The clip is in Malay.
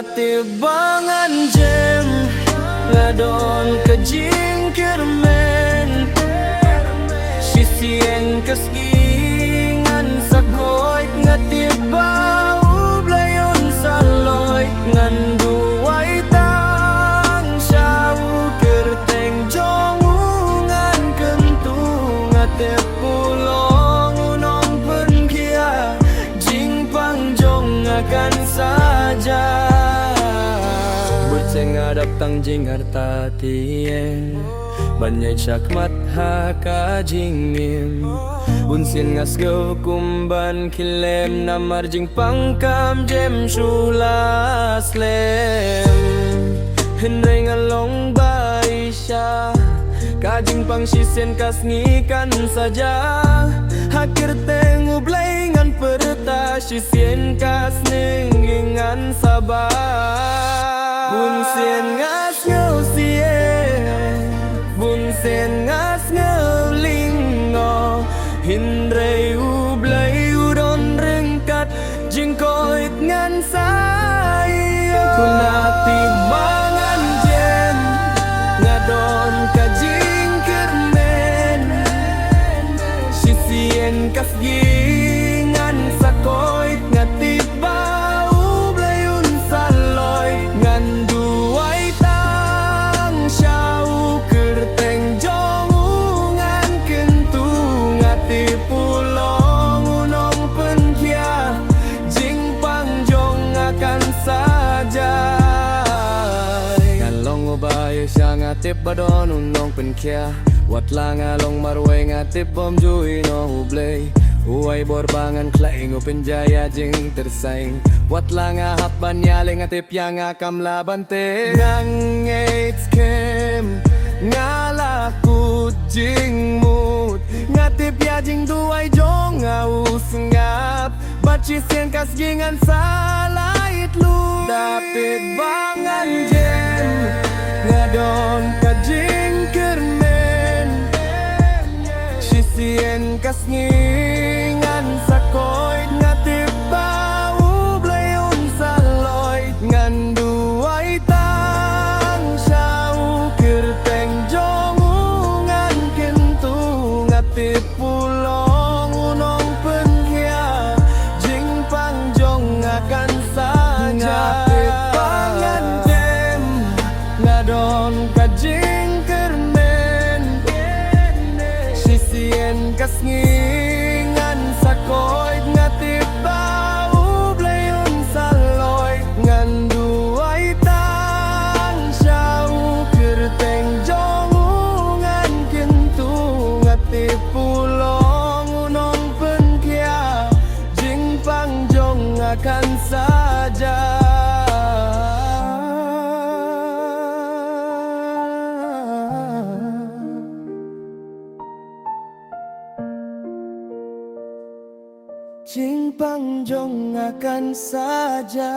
tibangan jem ngadon kajingkirmen sisien kasgingan sakoy ngatibaw blayon saloy nganduway tang siyaw kerteng jongungan kentu ngatepulong unong penkia jing pangjong akan saja Butseng adap tang jing harta tien Banyay syakmat haka jingim Unsin ngas go kumban kilem Namar jing pangkam jem shulas lem Henry ngalong bai sya Kajing pang sisen kas ngikan saja Hakir tengu blengan perta sisen kas ninggingan sabar Unsin ngas ngusien Bunsen ngas ngelingo Hindrei ublay udon rengkat Jingkoit ngan saya Kunati mangan jen Ngadon kajing kermen Sisien kas gingan sakoit ngatip bau blayun saloy Nganduay tang syau kerteng jongungan kentu ngatip pulong unong penkia jing pangjong akan saja Ngalong ubay siya ngatip badon unong penkia Wat lang along marway ngatip bom juy no hublay Uway borbangan klaing upenjaya jing tersaing Wat lang ahap banyaling ngatip yang akam labante Ngang AIDS kem ngalaku jing mood Ngatip ya jing duay jong aus ngap Baci sen kas gingan salait lu Dapit bangan jem ngadon kajing kermen Sisien kas ngingan sakoy ngatip bau blayon saloy nganduay tang syau kerteng jongungan kentu ngatip pulong unong penkia jing pangjong akan saja ngatip pangan jem ngadon kajing kermen sisien kas ngingan sakoy ngatip bau blayon saloy nganduay tang syau kerteng jongungan kentu ngatip pulong unong penkia jing pangjong akan saja Jing pangjong akan saja